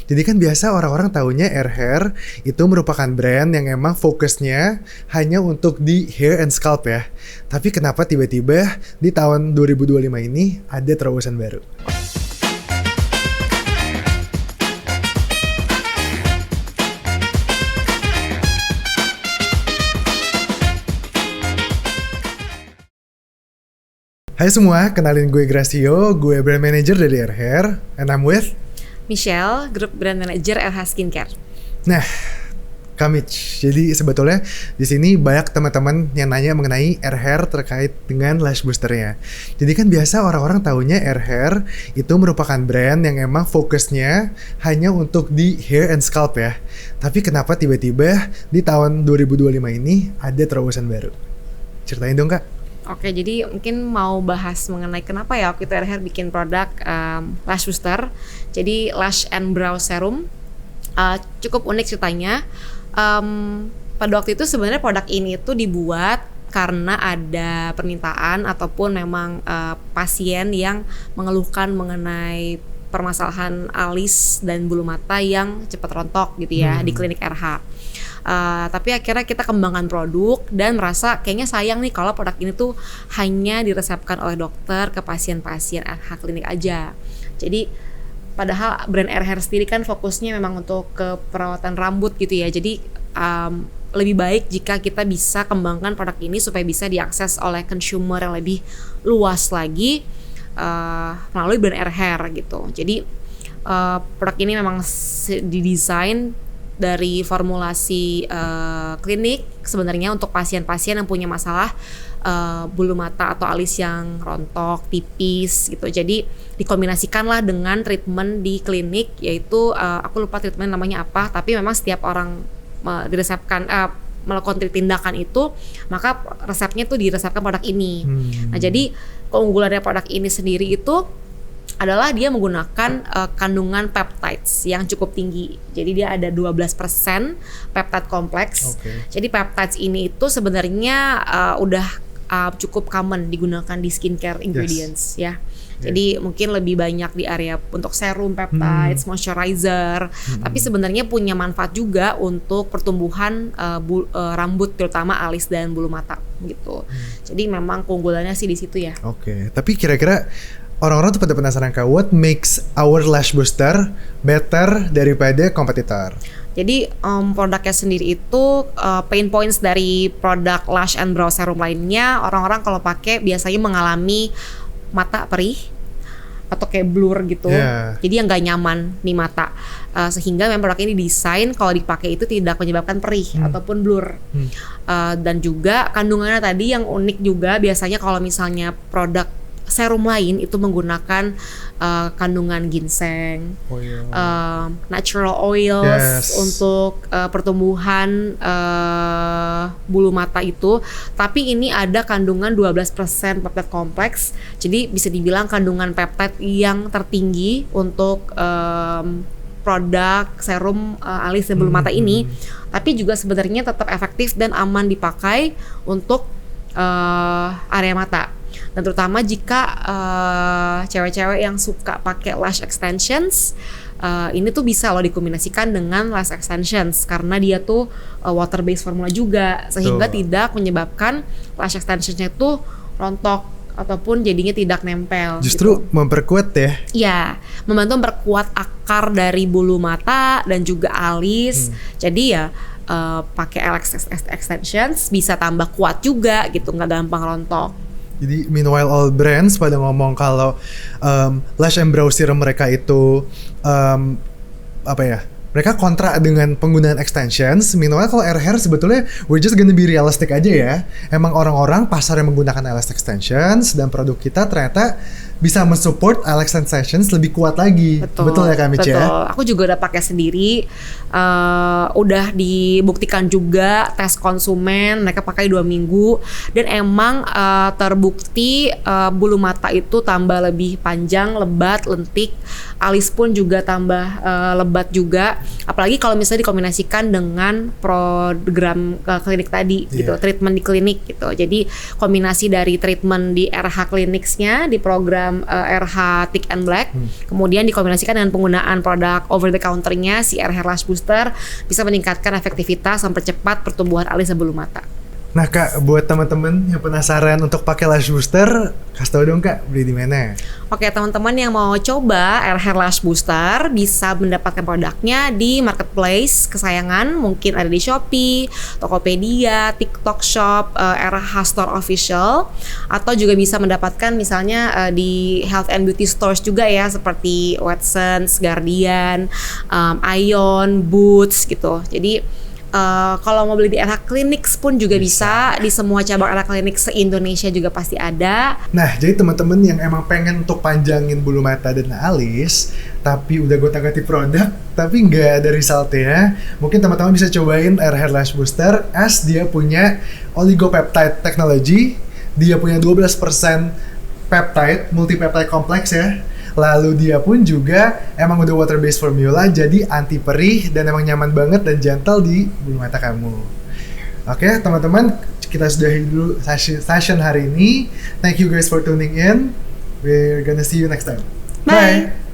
Jadi kan biasa orang-orang taunya Air Hair itu merupakan brand yang emang fokusnya hanya untuk di hair and scalp ya. Tapi kenapa tiba-tiba di tahun 2025 ini ada terobosan baru? Hai semua, kenalin gue Gracio, gue brand manager dari Air Hair, and I'm with Michelle, Group Brand Manager RH Skincare. Nah, Kak Mitch, jadi sebetulnya di sini banyak teman-teman yang nanya mengenai Air Hair terkait dengan lash boosternya. Jadi kan biasa orang-orang taunya Air Hair itu merupakan brand yang emang fokusnya hanya untuk di hair and scalp ya. Tapi kenapa tiba-tiba di tahun 2025 ini ada terobosan baru? Ceritain dong Kak. Oke, jadi mungkin mau bahas mengenai kenapa ya waktu itu Air Hair bikin produk lash booster. Jadi lash and brow serum. Cukup unik ceritanya. Pada waktu itu sebenarnya produk ini tuh dibuat karena ada permintaan ataupun memang pasien yang mengeluhkan mengenai permasalahan alis dan bulu mata yang cepat rontok gitu ya di klinik RH. Tapi akhirnya kita kembangkan produk dan merasa kayaknya sayang nih kalau produk ini tuh hanya diresepkan oleh dokter ke pasien-pasien RH klinik aja. Jadi padahal brand Air Hair sendiri kan fokusnya memang untuk ke perawatan rambut gitu ya. Jadi lebih baik jika kita bisa kembangkan produk ini supaya bisa diakses oleh consumer yang lebih luas lagi melalui brand Air Hair gitu. Jadi produk ini memang didesain dari formulasi klinik sebenarnya untuk pasien-pasien yang punya masalah bulu mata atau alis yang rontok, tipis gitu. Jadi dikombinasikanlah dengan treatment di klinik, yaitu aku lupa treatment namanya apa, tapi memang setiap orang diresepkan melakukan tindakan itu, maka resepnya tuh diresepkan produk ini. Nah, jadi keunggulannya produk ini sendiri itu adalah dia menggunakan kandungan peptides yang cukup tinggi. Jadi dia ada 12% peptide kompleks. Jadi peptides ini itu sebenarnya udah cukup common digunakan di skincare ingredients ya. Jadi mungkin lebih banyak di area untuk serum peptides, moisturizer, tapi sebenarnya punya manfaat juga untuk pertumbuhan rambut terutama alis dan bulu mata gitu. Jadi memang keunggulannya sih di situ ya. Oke, tapi kira-kira orang-orang tuh pada penasaran Kak, what makes our lash booster better daripada kompetitor? Jadi produknya sendiri itu pain points dari produk lash and brow serum lainnya, orang-orang kalau pakai biasanya mengalami mata perih atau kayak blur gitu, jadi yang nggak nyaman di mata, sehingga memang produk ini desain kalau dipakai itu tidak menyebabkan perih ataupun blur. Dan juga kandungannya tadi yang unik juga, biasanya kalau misalnya produk serum lain itu menggunakan kandungan ginseng, natural oils untuk pertumbuhan bulu mata itu. Tapi ini ada kandungan 12% peptide kompleks. Jadi bisa dibilang kandungan peptide yang tertinggi untuk produk serum alis dan bulu mata ini. Tapi juga sebenarnya tetap efektif dan aman dipakai untuk area mata. Dan terutama jika cewek-cewek yang suka pakai lash extensions, ini tuh bisa loh dikombinasikan dengan lash extensions karena dia tuh water based formula juga, sehingga tidak menyebabkan lash extensionsnya tuh rontok ataupun jadinya tidak nempel. Justru gitu. Memperkuat ya? Iya, membantu memperkuat akar dari bulu mata dan juga alis. Jadi ya pakai LX extensions bisa tambah kuat juga gitu, nggak gampang rontok. Jadi meanwhile all brands pada ngomong kalau lash and brow serum mereka itu mereka kontra dengan penggunaan extensions. Meanwhile kalau Air Hair sebetulnya we're just gonna be realistic aja ya. Emang orang-orang pasar yang menggunakan LX extensions dan produk kita ternyata bisa mensupport LX extensions lebih kuat lagi. Betul ya Kak Mitch ya? Betul, aku juga udah pakai sendiri. Udah dibuktikan juga tes konsumen, mereka pakai 2 minggu dan emang terbukti bulu mata itu tambah lebih panjang, lebat, lentik, alis pun juga tambah lebat juga. Apalagi kalau misalnya dikombinasikan dengan program klinik tadi gitu, treatment di klinik gitu. Jadi kombinasi dari treatment di RH Clinics-nya, di program RH Thick and Black, kemudian dikombinasikan dengan penggunaan produk over the counter-nya si AIR Hair Lash Booster bisa meningkatkan efektivitas, mempercepat pertumbuhan alis sebelum mata. Nah Kak, buat teman-teman yang penasaran untuk pakai lash booster, kasih tau dong Kak, beli di mana? Oke, teman-teman yang mau coba AIR Hair Lash Booster bisa mendapatkan produknya di marketplace kesayangan, mungkin ada di Shopee, Tokopedia, TikTok Shop, RH Store Official, atau juga bisa mendapatkan misalnya di health and beauty stores juga ya, seperti Watsons, Guardian, Ion, Boots gitu. Jadi kalau mau beli di RH Clinics pun juga bisa. Di semua cabang RH Clinics se-Indonesia juga pasti ada. Nah, jadi teman-teman yang emang pengen untuk panjangin bulu mata dan alis, tapi udah gonta-ganti produk, tapi nggak ada resultnya, mungkin teman-teman bisa cobain AIR Hair Lash Booster as dia punya oligopeptide technology, dia punya 12% peptide, multipeptide kompleks ya. Lalu dia pun juga emang udah water based formula, jadi anti perih dan emang nyaman banget dan gentle di bulu mata kamu. Oke, teman-teman, kita sudahi dulu session hari ini. Thank you guys for tuning in. We're gonna see you next time. Bye.